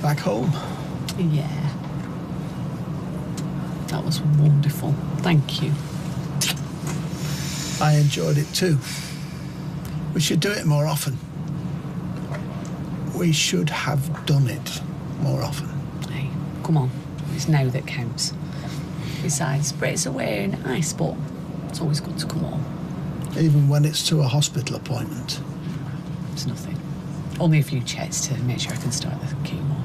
Back home? Yeah. That was wonderful. Thank you. I enjoyed it too. We should do it more often. We should have done it more often. Hey, come on. It's now that counts. Besides, Brit's away in ice, but it's always good to come home. Even when it's to a hospital appointment. It's nothing. Only a few checks to make sure I can start the chemo.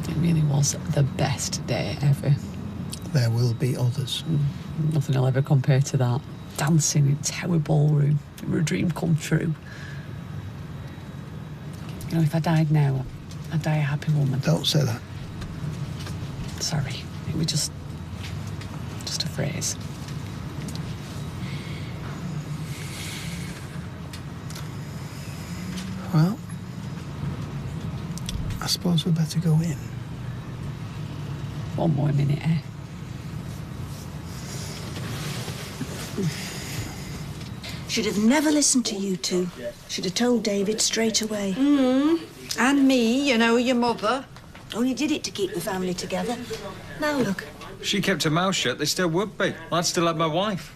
It really was the best day ever. There will be others. Nothing will ever compare to that. Dancing in Tower Ballroom. It was a dream come true. You know, if I died now, I'd die a happy woman. Don't say that. Sorry. It was just a phrase. Well, I suppose we'd better go in. One more minute, eh? Should have never listened to you two. Should have told David straight away. And me, you know, your mother. Only did it to keep the family together. Now look. She kept her mouth shut, they still would be. I'd still have my wife.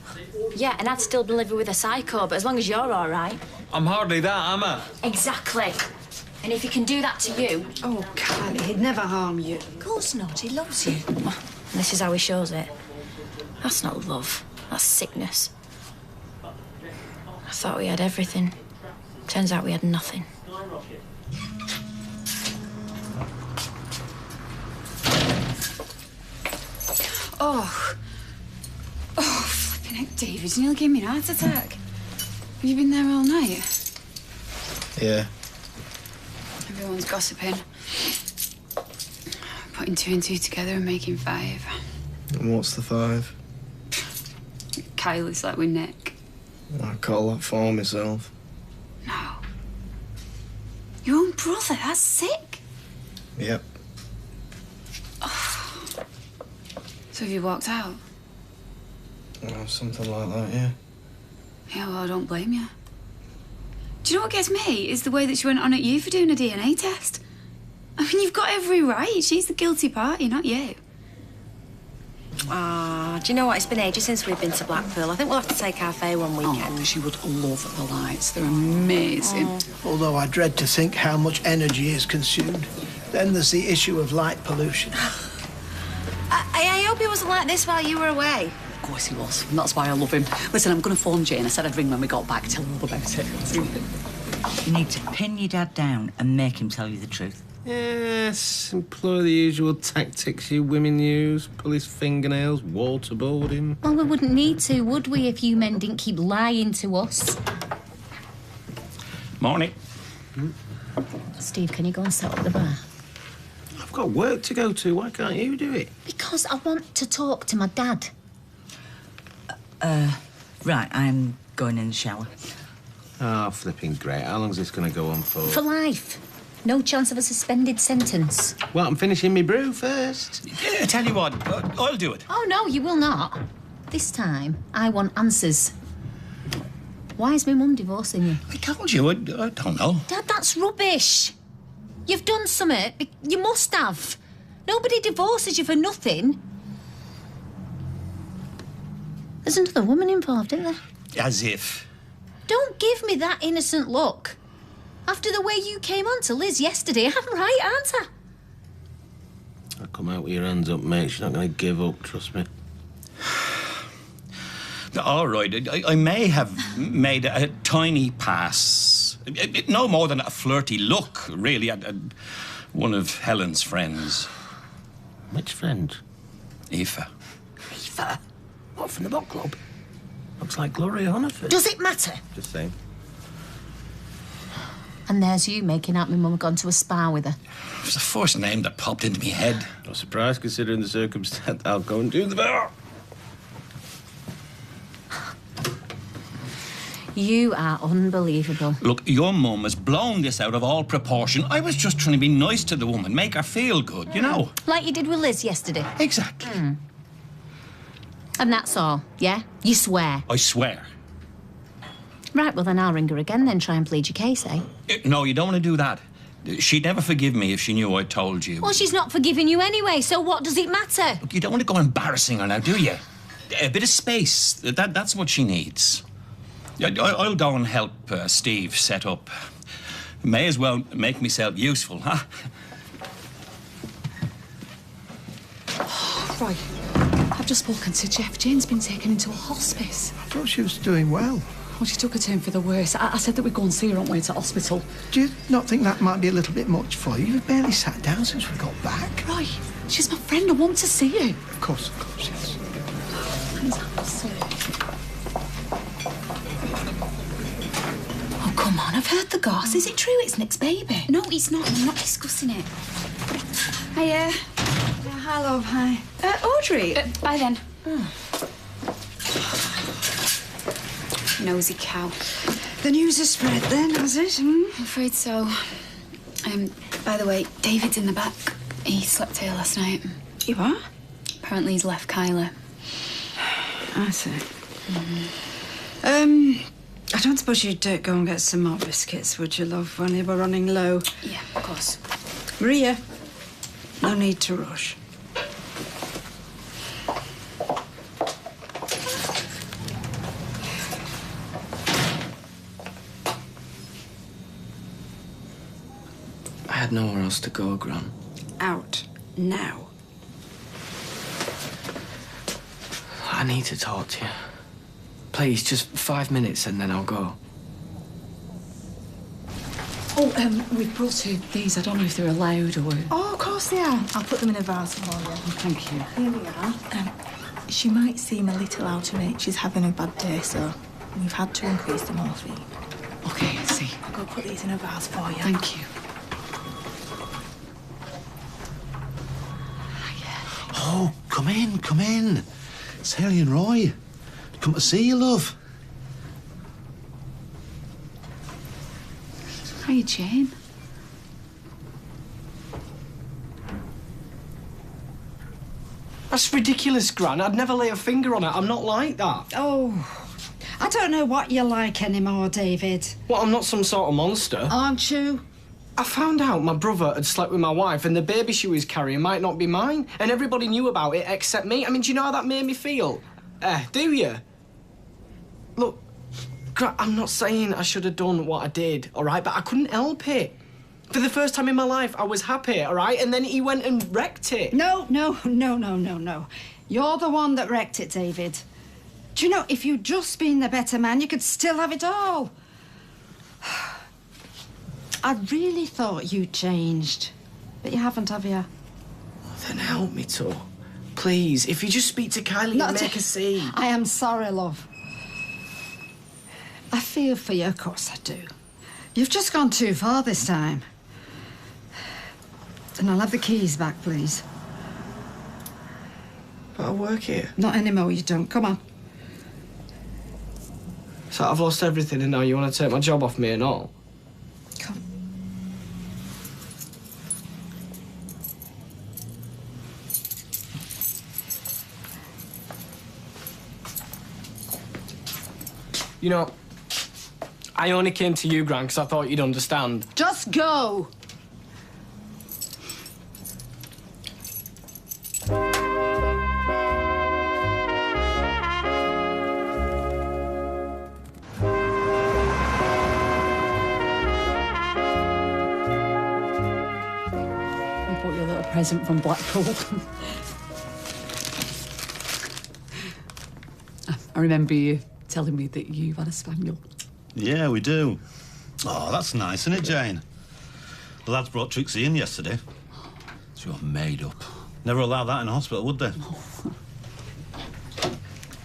Yeah, and I'd still be living with a psycho, but as long as you're all right. I'm hardly that, am I? Exactly. And if he can do that to you... Oh, Kylie, he'd never harm you. Of course not. He loves you. This is how he shows it. That's not love. That's sickness. I thought we had everything. Turns out we had nothing. Oh, flipping heck, David, you nearly gave me an heart attack. Have you been there all night? Yeah. Everyone's gossiping. Putting two and two together and making five. And what's the five? Kylie's like with Nick. I call that for myself. No. Your own brother, that's sick. Yep. So have you walked out? Oh, something like that, yeah. Yeah, well, I don't blame you. Do you know what gets me? Is the way that she went on at you for doing a DNA test. I mean, you've got every right. She's the guilty party, not you. Do you know what? It's been ages since we've been to Blackpool. I think we'll have to take our Faye one weekend. Oh, she would love the lights. They're amazing. Although I dread to think how much energy is consumed. Then there's the issue of light pollution. I hope he wasn't like this while you were away. Of course he was. And that's why I love him. Listen, I'm going to phone Jane. I said I'd ring when we got back, tell her all about it. You need to pin your dad down and make him tell you the truth. Yes, employ the usual tactics you women use. Pull his fingernails, waterboard him. Well, we wouldn't need to, would we, if you men didn't keep lying to us? Morning. Steve, can you go and set up the bar? I've got work to go to. Why can't you do it? Because I want to talk to my dad. Right, I'm going in the shower. Oh, flipping great. How long's this going to go on for? For life. No chance of a suspended sentence. Well, I'm finishing my brew first. Yeah, tell you what, I'll do it. Oh, no, you will not. This time, I want answers. Why is my mum divorcing you? I told you, I don't know. Dad, that's rubbish. You've done something. You must have. Nobody divorces you for nothing. There's another woman involved, isn't there? As if. Don't give me that innocent look. After the way you came on to Liz yesterday, I'm right, aren't I? I'll come out with your hands up, mate. She's not going to give up, trust me. All right, I may have made a tiny pass. No more than a flirty look, really, at one of Helen's friends. Which friend? Aoife. Aoife? What, from the book club? Looks like Gloria Hunniford. Does it matter? Just saying. And there's you making out my mum had gone to a spa with her. It was the first name that popped into my head. Not surprised, considering the circumstance. I'll go and do the bar. You are unbelievable. Look, your mum has blown this out of all proportion. I was just trying to be nice to the woman, make her feel good, you know. Like you did with Liz yesterday. Exactly. And that's all, yeah? You swear? I swear. Right, well then I'll ring her again, then try and plead your case, eh? No, you don't want to do that. She'd never forgive me if she knew I told you. Well, she's not forgiving you anyway, so what does it matter? Look, you don't want to go embarrassing her now, do you? A bit of space. That's what she needs. I'll go and help Steve set up. May as well make myself useful, huh? Right. I've just spoken to Jeff. Jane's been taken into a hospice. I thought she was doing well. Well, she took a turn for the worse. I said that we'd go and see her on the way to hospital. Do you not think that might be a little bit much for you? You've barely sat down since we got back. Right. She's my friend. I want to see her. Of course, yes. Oh, come on, I've heard the goss. Is it true it's Nick's baby? No, it's not. I'm not discussing it. Hiya. Hi, love, hi. Audrey. Bye then. Nosy cow. The news has spread then, has it? I'm afraid so. By the way, David's in the back. He slept here last night. You are? Apparently he's left Kyla. I see. I don't suppose you'd go and get some more biscuits, would you, love, when you were running low? Yeah, of course. Maria, no need to rush. I had nowhere else to go, Gran. Out now. I need to talk to you. Please, just 5 minutes and then I'll go. Oh, we've brought her these. I don't know if they're allowed or... Oh, of course they are. I'll put them in a vase for you. Oh, thank you. Here we are. She might seem a little out of it. She's having a bad day, so we've had to increase the morphine. OK, I see. I'll go put these in a vase for you. Thank you. Oh, come in, come in. It's Haley and Roy. Come to see you, love. Hiya, Jane. That's ridiculous, Gran. I'd never lay a finger on it. I'm not like that. Oh, I don't know what you're like anymore, David. What, I'm not some sort of monster? Aren't you? I found out my brother had slept with my wife and the baby she was carrying might not be mine. And everybody knew about it except me. I mean, do you know how that made me feel? Do you? Look, I'm not saying I should have done what I did, all right? But I couldn't help it. For the first time in my life, I was happy, all right? And then he went and wrecked it. No. You're the one that wrecked it, David. Do you know, if you'd just been the better man, you could still have it all. I really thought you changed. But you haven't, have you? Then help me, To. Please, if you just speak to Kylie and make her see. I am sorry, love. I feel for you, of course I do. You've just gone too far this time. And I'll have the keys back, please. But I work here. Not anymore, you don't. Come on. So I've lost everything and now you want to take my job off me and all? Come. You know, I only came to you, Gran, because I thought you'd understand. Just go! I bought you a little present from Blackpool. I remember you telling me that you had a spaniel. Yeah, we do. Oh, that's nice, isn't it, Jane? The lads brought Trixie in yesterday. She was made up. Never allow that in a hospital, would they?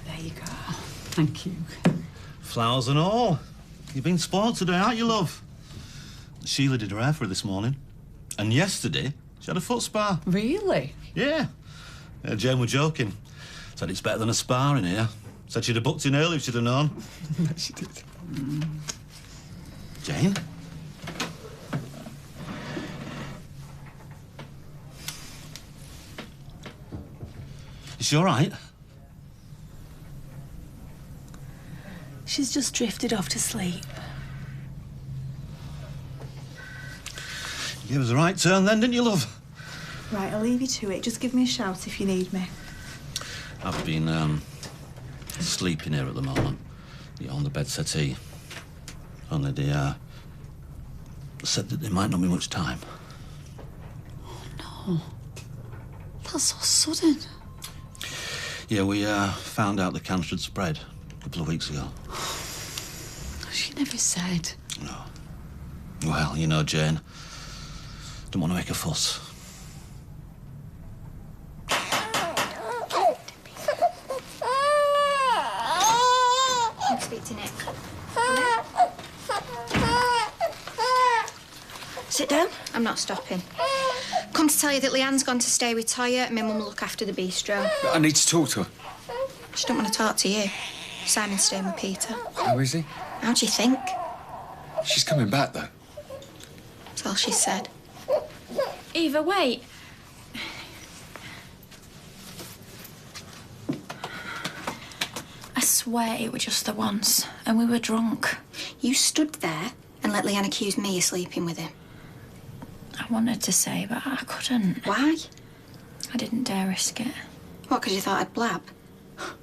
There you go. Thank you. Flowers and all. You've been spoiled today, aren't you, love? Sheila did her hair for her this morning. And yesterday, she had a foot spa. Really? Yeah. Jane was joking. Said it's better than a spa in here. Said she'd have booked in early if she'd have known. She did. Jane? Is she all right? She's just drifted off to sleep. gave us a right turn then, didn't you, love? Right, I'll leave you to it. Just give me a shout if you need me. I've been, sleeping here at the moment. Yeah, on the bed settee. Only they said that there might not be much time. Oh, no. That's so sudden. Yeah, we found out the cancer had spread a couple of weeks ago. She never said. No. Well, you know, Jane, don't want to make a fuss. Speak to Nick. Sit down. I'm not stopping. Come to tell you that Leanne's gone to stay with Toya and my mum will look after the bistro. I need to talk to her. She don't want to talk to you. Simon's staying with Peter. How is he? How do you think? She's coming back, though. That's all she said. Eva, wait. I swear it was just the once, and we were drunk. You stood there and let Leanne accuse me of sleeping with him. I wanted to say, but I couldn't. Why? I didn't dare risk it. What, because you thought I'd blab? I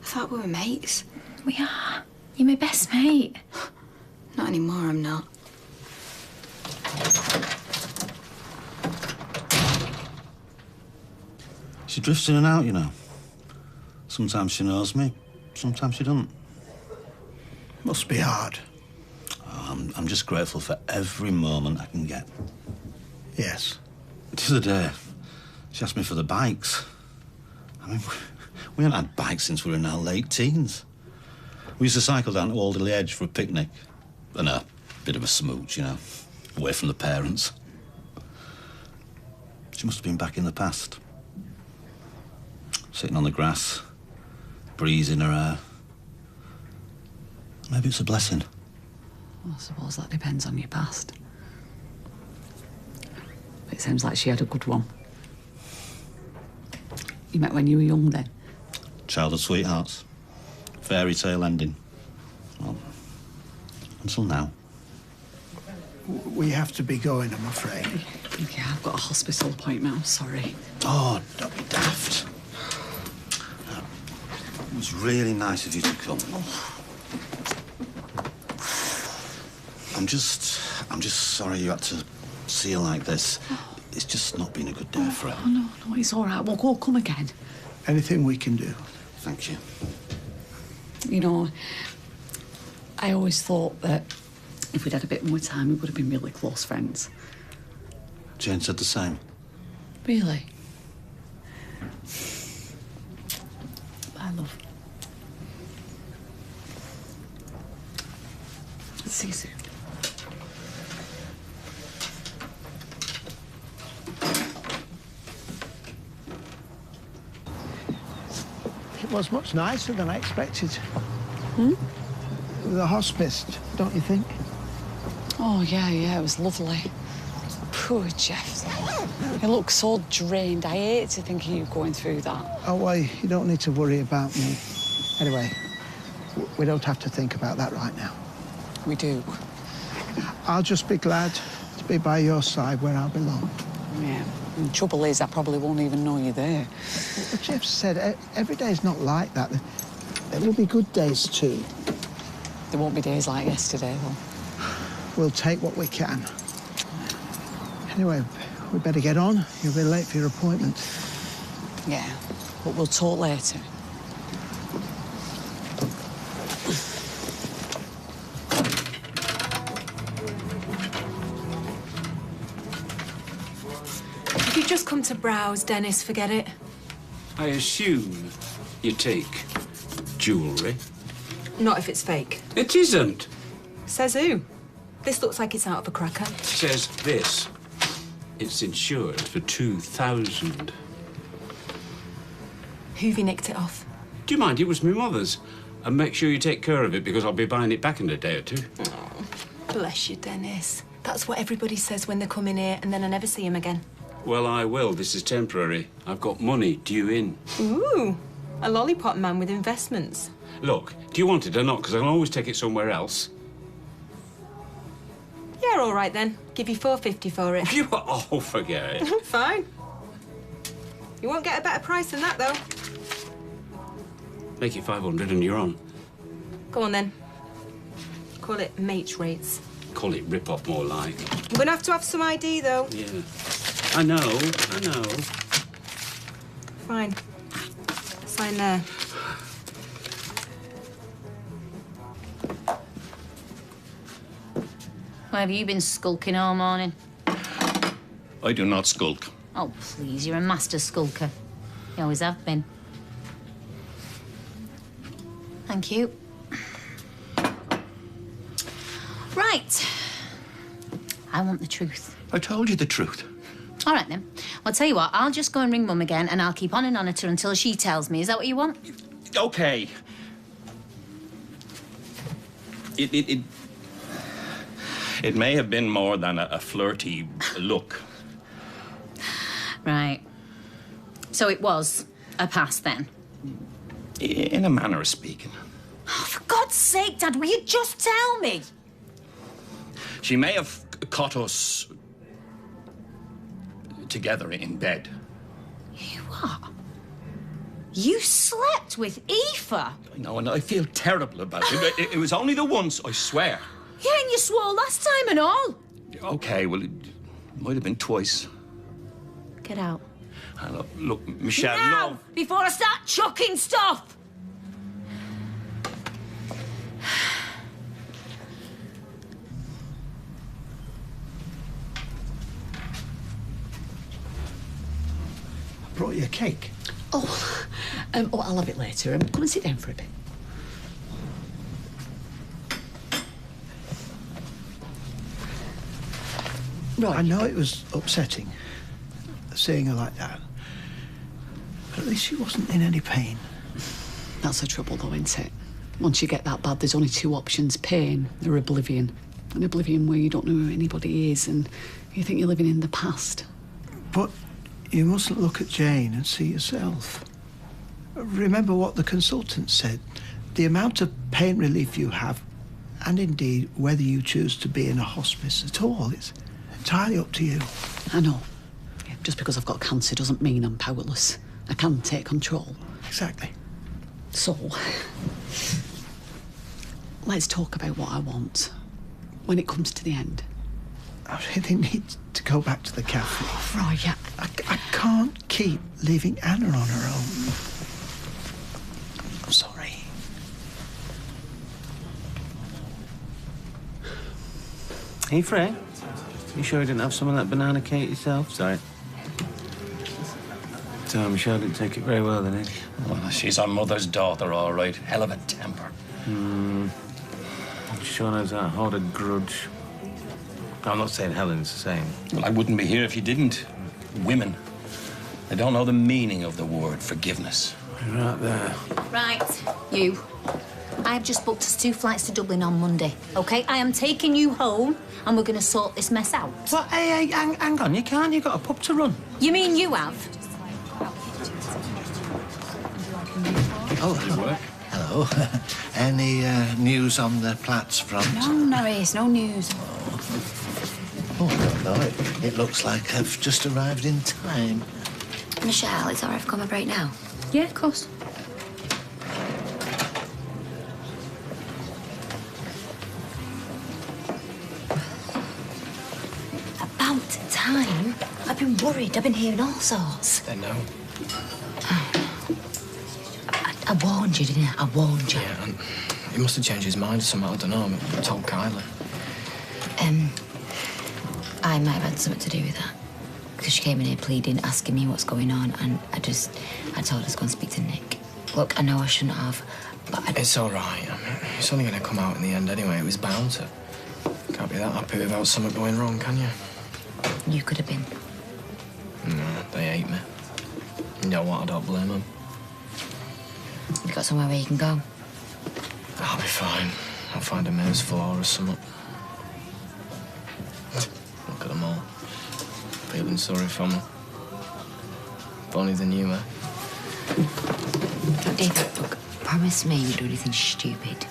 thought we were mates. We are. You're my best mate. Not anymore, I'm not. She drifts in and out, you know. Sometimes she knows me, sometimes she doesn't. Must be hard. Oh, I'm just grateful for every moment I can get. Yes. The other day, she asked me for the bikes. I mean, we haven't had bikes since we were in our late teens. We used to cycle down to Alderley Edge for a picnic and a bit of a smooch, you know, away from the parents. She must have been back in the past. Sitting on the grass, breeze in her hair. Maybe it's a blessing. Well, I suppose that depends on your past. It seems like she had a good one. You met when you were young, then? Childhood sweethearts. Fairy tale ending. Well, until now. We have to be going, I'm afraid. Yeah, I've got a hospital appointment. I'm sorry. Oh, don't be daft. It was really nice of you to come. I'm just sorry you had to see her like this. It's just not been a good day for her. Oh, no, it's all right. We'll come again. Anything we can do. Thank you. You know, I always thought that if we'd had a bit more time, we would have been really close friends. Jane said the same. Really? I love. See you soon. It was much nicer than I expected. Hmm? The hospice, don't you think? Oh, yeah, it was lovely. Poor Jeff. He looks so drained. I hate to think of you going through that. Oh, well, you don't need to worry about me. Anyway, we don't have to think about that right now. We do. I'll just be glad to be by your side where I belong. Yeah. And the trouble is, I probably won't even know you're there. But Jeff said every day's not like that. There will be good days too. There won't be days like yesterday, though. We'll take what we can. Anyway, we better get on. You'll be late for your appointment. Yeah, but we'll talk later. If you just come to browse, Dennis, forget it. I assume you take jewellery. Not if it's fake. It isn't. Says who? This looks like it's out of a cracker. Says this. It's insured for 2,000. Who've you nicked it off? Do you mind? It was my mother's. And make sure you take care of it because I'll be buying it back in a day or two. Oh, bless you, Dennis. That's what everybody says when they come in here, and then I never see him again. Well, I will. This is temporary. I've got money due in. Ooh, a lollipop man with investments. Look, do you want it or not? Because I can always take it somewhere else. Yeah, all right then. Give you $4.50 for it. You are... Oh, forget it. Fine. You won't get a better price than that, though. Make it 500 and you're on. Go on, then. Call it mate's rates. Call it rip-off more like. You're going to have some ID, though. Yeah. I know. Fine. Sign there. Where have you been skulking all morning? I do not skulk. Oh, please, you're a master skulker. You always have been. Thank you. Right. I want the truth. I told you the truth. All right, then. I'll tell you what, I'll just go and ring Mum again and I'll keep on and on at her until she tells me. Is that what you want? Okay. It may have been more than a flirty look. Right. So it was a pass, then? In a manner of speaking. Oh, for God's sake, Dad, will you just tell me? She may have caught us together in bed. You what? You slept with Aoife? I know, and I feel terrible about it. It was only the once, I swear. Yeah, and you swore last time and all. Okay, well, it might have been twice. Get out. Look, Michelle, now, no. Before I start chucking stuff! I brought you a cake. Oh, I'll have it later. Come and sit down for a bit. Right. I know it was upsetting, seeing her like that. But at least she wasn't in any pain. That's the trouble, though, isn't it? Once you get that bad, there's only two options, pain or oblivion. An oblivion where you don't know who anybody is and you think you're living in the past. But you mustn't look at Jane and see yourself. Remember what the consultant said. The amount of pain relief you have, and indeed whether you choose to be in a hospice at all, it's entirely up to you. I know. Yeah, just because I've got cancer doesn't mean I'm powerless. I can take control. Exactly. So, let's talk about what I want when it comes to the end. I really need to go back to the cafe. Oh, right, yeah. I can't keep leaving Anna on her own. I'm sorry. Hey, Fred. You sure you didn't have some of that banana cake yourself? Sorry. So Michelle didn't take it very well, then, eh? Well, she's our mother's daughter, all right. Hell of a temper. She sure knows how to hold a grudge. I'm not saying Helen's the same. Well, I wouldn't be here if you didn't. Women, they don't know the meaning of the word forgiveness. Right there. Right, you. I have just booked us 2 flights to Dublin on Monday, OK? I am taking you home and we're going to sort this mess out. What? Hey, hang on. You can't. You've got a pub to run. You mean you have? Oh, hello. Any news on the Platts front? No, Norris, no news. Oh, no, it looks like I've just arrived in time. Michelle, it's all right if I come a break now? Yeah, of course. About time. I've been worried. I've been hearing all sorts. They know. I warned you, didn't I? I warned you. Yeah, and he must have changed his mind or something. I don't know. I told Kylie. I might have had something to do with that. Because she came in here pleading, asking me what's going on, and I told her to go and speak to Nick. Look, I know I shouldn't have, but It's all right. I mean, it's only going to come out in the end anyway. It was bound to. Can't be that happy without something going wrong, can you? You could have been. No, they hate me. You know what? I don't blame them. You got somewhere where you can go? I'll be fine. I'll find a mayor's floor or something. Look at them all. Feeling sorry for me. If only they knew, eh? David, look, promise me you won't do anything stupid.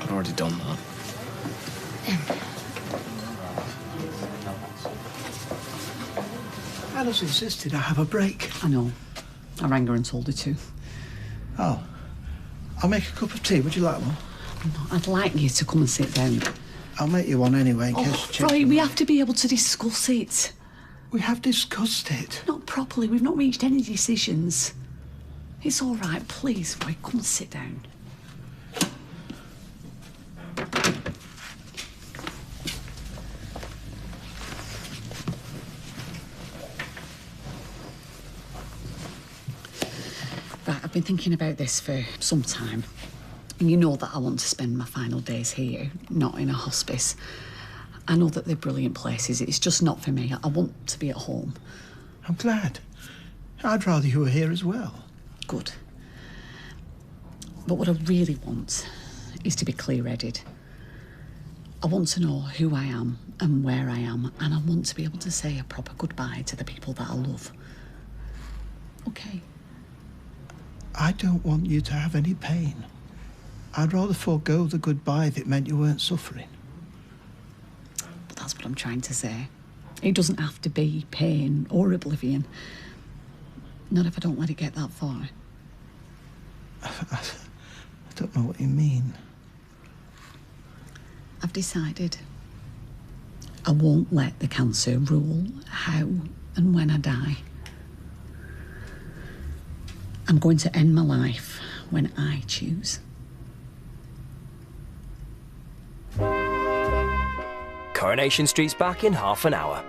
I've already done that. Hannah's insisted I have a break. I know. I rang her and told her to. Oh. I'll make a cup of tea. Would you like one? No, I'd like you to come and sit down. I'll make you one anyway, in case you Roy, we have to be able to discuss it. We have discussed it. Not properly. We've not reached any decisions. It's all right. Please, Roy, come and sit down. Right, I've been thinking about this for some time. And you know that I want to spend my final days here, not in a hospice. I know that they're brilliant places. It's just not for me. I want to be at home. I'm glad. I'd rather you were here as well. Good. But what I really want is to be clear-headed. I want to know who I am and where I am, and I want to be able to say a proper goodbye to the people that I love. OK? I don't want you to have any pain. I'd rather forego the goodbye if it meant you weren't suffering. But that's what I'm trying to say. It doesn't have to be pain or oblivion. Not if I don't let it get that far. I don't know what you mean. I've decided I won't let the cancer rule how and when I die. I'm going to end my life when I choose. Coronation Street's back in half an hour.